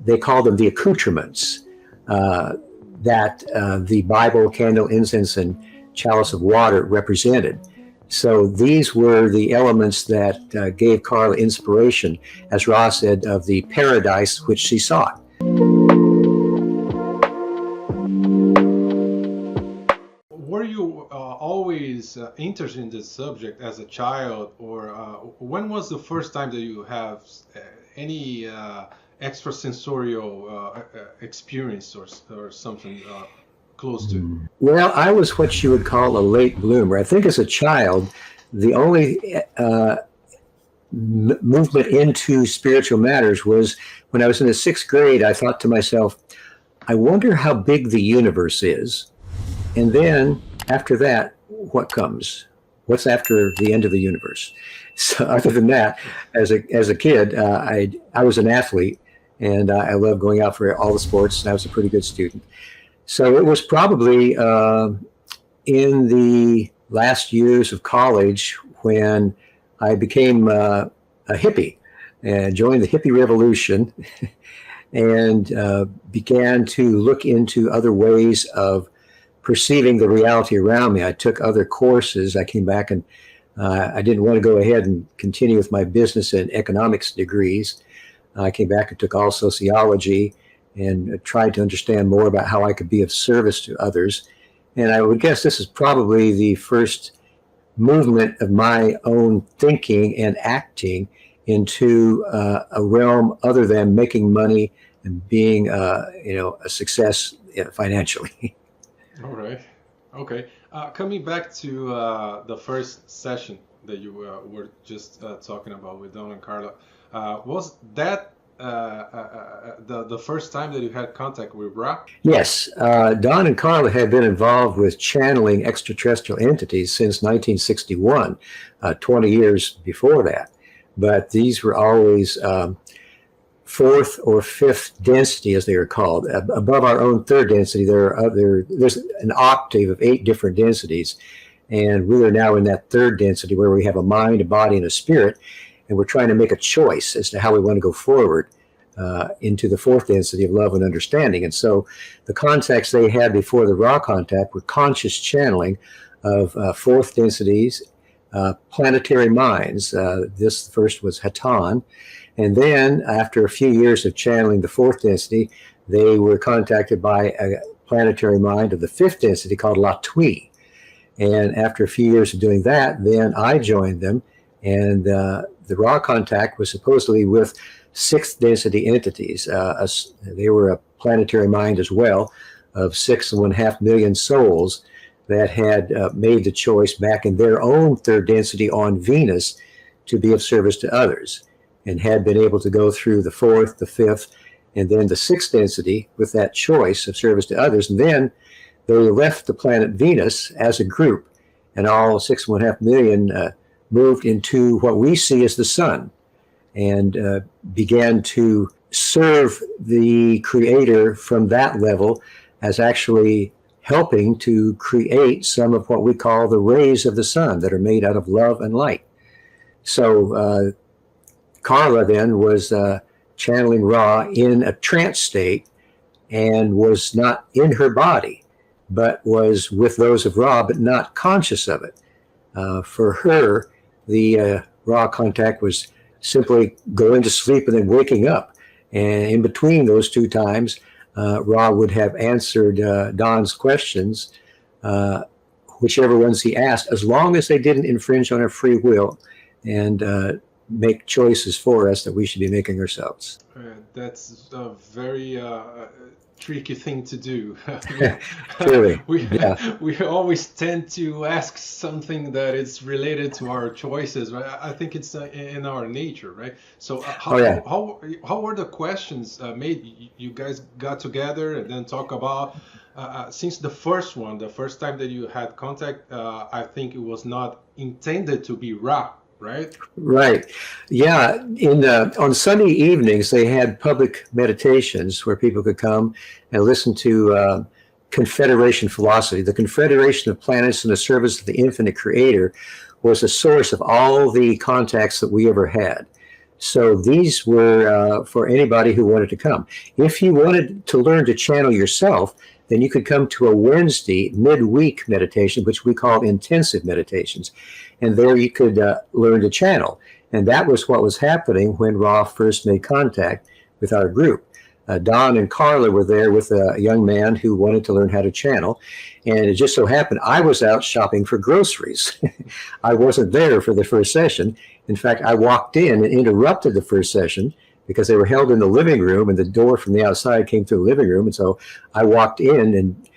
they call them the accoutrements that the Bible, candle, incense, and chalice of water represented. So these were the elements that gave Carla inspiration, as Ra said, of the paradise which she sought. Were you always interested in this subject as a child, or when was the first time that you have any extrasensorial experience or something close to? Well, I was what you would call a late bloomer. I think as a child, the only movement into spiritual matters was when I was in the 6th grade. I thought to myself, I wonder how big the universe is. And then after that, what comes? What's after the end of the universe? So other than that, as a kid, I was an athlete, and I loved going out for all the sports, and I was a pretty good student. So it was probably in the last years of college when I became a hippie and joined the hippie revolution and began to look into other ways of perceiving the reality around me. I took other courses. I came back and I didn't want to go ahead and continue with my business and economics degrees. I came back and took all sociology and tried to understand more about how I could be of service to others. And I would guess this is probably the first movement of my own thinking and acting into a realm other than making money and being, a success financially. All right. Okay. Coming back to the first session that you were just talking about with Don and Carla, was that the first time that you had contact with Ra? Yes. Don and Carla had been involved with channeling extraterrestrial entities since 1961, 20 years before that. But these were always fourth or fifth density, as they are called. Above our own third density, there's an octave of 8 different densities. And we are now in that third density where we have a mind, a body, and a spirit. And we're trying to make a choice as to how we want to go forward into the fourth density of love and understanding. And so the contacts they had before the Ra contact were conscious channeling of fourth densities, planetary minds. This first was Hatonn. And then after a few years of channeling the fourth density, they were contacted by a planetary mind of the fifth density called Latwi. And after a few years of doing that, then I joined them. And the Ra contact was supposedly with sixth density entities. They were a planetary mind as well of 6.5 million souls that had made the choice back in their own third density on Venus to be of service to others, and had been able to go through the fourth, the fifth, and then the sixth density with that choice of service to others. And then they left the planet Venus as a group, and all 6.5 million moved into what we see as the sun, and began to serve the Creator from that level as actually helping to create some of what we call the rays of the sun that are made out of love and light. So Carla then was channeling Ra in a trance state and was not in her body, but was with those of Ra, but not conscious of it. For her, the Ra contact was simply going to sleep and then waking up. And in between those two times, Ra would have answered Don's questions, whichever ones he asked, as long as they didn't infringe on our free will and make choices for us that we should be making ourselves. That's a very tricky thing to do. Truly. We always tend to ask something that is related to our choices, right? I think it's in our nature, right? So how were the questions made? You guys got together and then talk about, since the first time that you had contact, I think it was not intended to be Ra. Right. Yeah. On Sunday evenings, they had public meditations where people could come and listen to Confederation philosophy. The Confederation of Planets in the Service of the Infinite Creator was the source of all the contacts that we ever had. So these were for anybody who wanted to come. If you wanted to learn to channel yourself, then you could come to a Wednesday midweek meditation, which we call intensive meditations. And there you could learn to channel. And that was what was happening when Ra first made contact with our group. Don and Carla were there with a young man who wanted to learn how to channel. And it just so happened I was out shopping for groceries. I wasn't there for the first session. In fact, I walked in and interrupted the first session because they were held in the living room and the door from the outside came through the living room. And so I walked in, and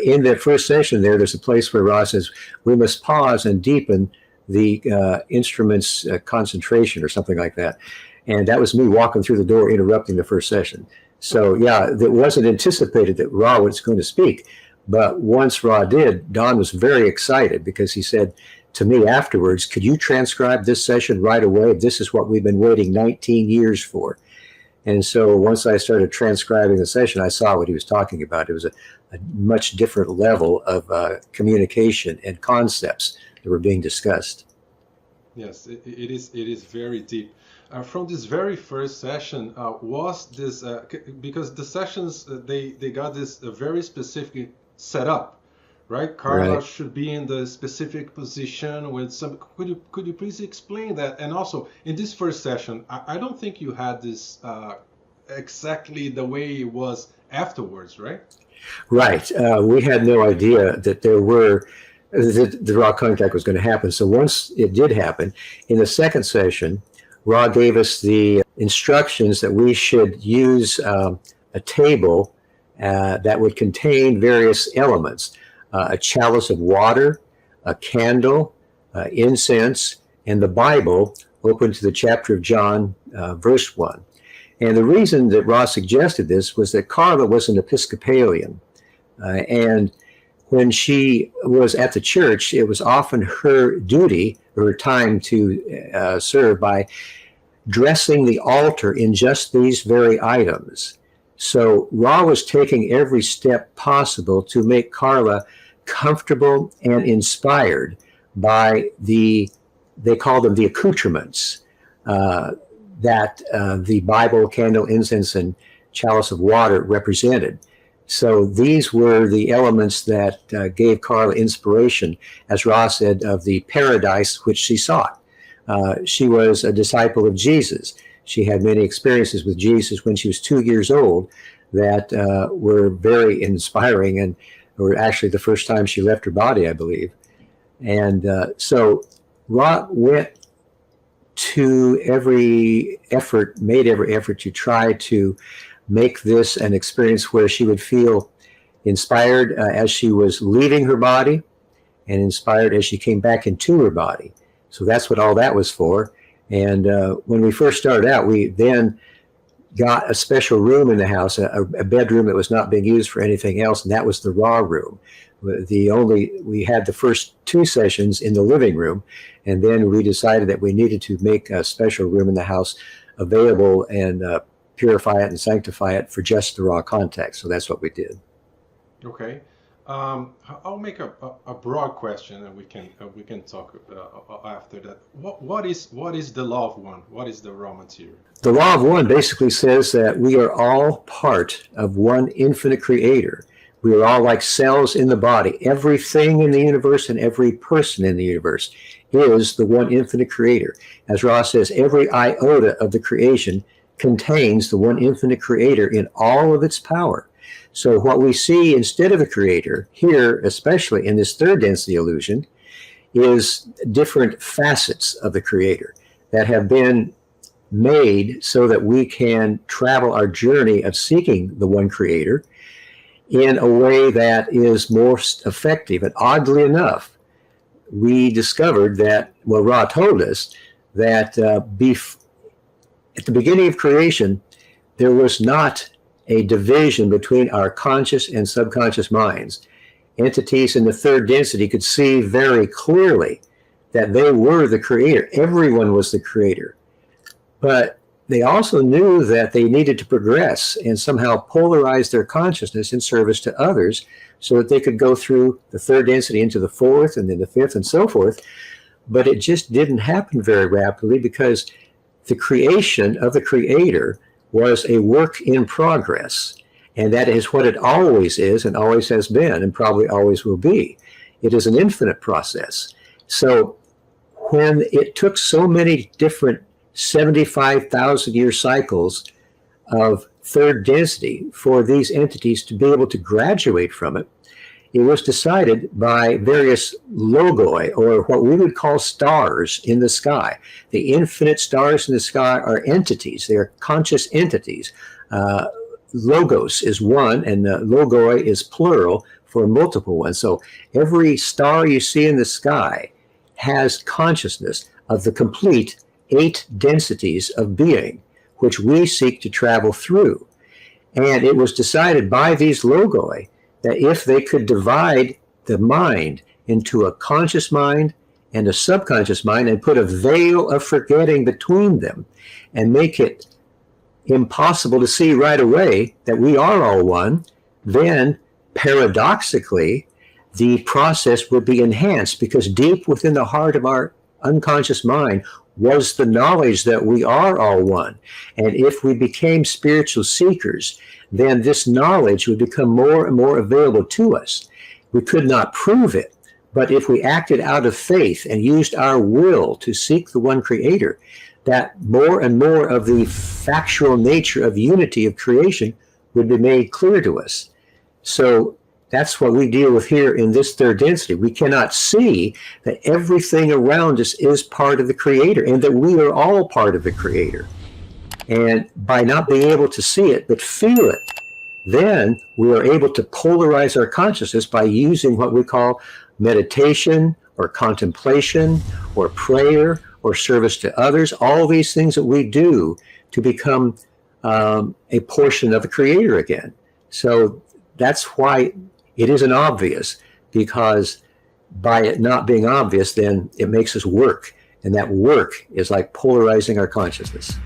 in that first session there's a place where Ra says, we must pause and deepen the instrument's concentration or something like that. And that was me walking through the door, interrupting the first session. So yeah, it wasn't anticipated that Ra was going to speak. But once Ra did, Don was very excited because he said to me afterwards, could you transcribe this session right away? This is what we've been waiting 19 years for. And so once I started transcribing the session, I saw what he was talking about. It was a much different level of communication and concepts that were being discussed. Yes, it is very deep. From this very first session, was this because the sessions they got this very specific setup, right? Carla Right. should be in the specific position with some. Could you please explain that? And also in this first session, I don't think you had this exactly the way it was afterwards, right? Right. We had no idea that the Ra contact was going to happen. So once it did happen, in the second session, Ra gave us the instructions that we should use a table that would contain various elements, a chalice of water, a candle, incense, and the Bible open to the chapter of John, verse 1. And the reason that Ra suggested this was that Carla was an Episcopalian. And when she was at the church, it was often her duty, or her time to serve by dressing the altar in just these very items. So Ra was taking every step possible to make Carla comfortable and inspired by they call them the accoutrements that the Bible, candle, incense, and chalice of water represented. So these were the elements that gave Carla inspiration, as Ra said, of the paradise which she sought. She was a disciple of Jesus. She had many experiences with Jesus when she was 2 years old that were very inspiring and were actually the first time she left her body, I believe. And so Ra went to made every effort to try to make this an experience where she would feel inspired as she was leaving her body and inspired as she came back into her body. So that's what all that was for. And when we first started out, we then got a special room in the house, a bedroom that was not being used for anything else, and that was the Ra room. We had the first 2 sessions in the living room, and then we decided that we needed to make a special room in the house available and purify it and sanctify it for just the Ra contact. So that's what we did. Okay. I'll make a broad question, and we can talk after that. What is the law of one? What is the Ra material? The law of one basically says that we are all part of one infinite creator. We are all like cells in the body. Everything in the universe and every person in the universe is the one infinite creator. As Ra says, every iota of the creation contains the one infinite creator in all of its power. So what we see instead of a creator here, especially in this third density illusion, is different facets of the creator that have been made so that we can travel our journey of seeking the one creator in a way that is most effective. And oddly enough, we discovered that, well, Ra told us that at the beginning of creation, there was not a division between our conscious and subconscious minds. Entities in the third density could see very clearly that they were the creator. Everyone was the creator. But they also knew that they needed to progress and somehow polarize their consciousness in service to others so that they could go through the third density into the fourth and then the fifth and so forth. But it just didn't happen very rapidly because the creation of the Creator was a work in progress. And that is what it always is and always has been and probably always will be. It is an infinite process. So when it took so many different 75,000 year cycles of third density for these entities to be able to graduate from it, it was decided by various logoi, or what we would call stars in the sky. The infinite stars in the sky are entities. They are conscious entities. Logos is one, and logoi is plural for multiple ones. So every star you see in the sky has consciousness of the complete 8 densities of being, which we seek to travel through. And it was decided by these logoi that if they could divide the mind into a conscious mind and a subconscious mind and put a veil of forgetting between them and make it impossible to see right away that we are all one, then paradoxically, the process would be enhanced, because deep within the heart of our unconscious mind was the knowledge that we are all one. And if we became spiritual seekers, then this knowledge would become more and more available to us. We could not prove it, but if we acted out of faith and used our will to seek the one Creator, that more and more of the factual nature of unity of creation would be made clear to us. So that's what we deal with here in this third density. We cannot see that everything around us is part of the Creator and that we are all part of the Creator. And by not being able to see it, but feel it, then we are able to polarize our consciousness by using what we call meditation or contemplation or prayer or service to others, all these things that we do to become a portion of the Creator again. So that's why it isn't obvious, because by it not being obvious, then it makes us work. And that work is like polarizing our consciousness.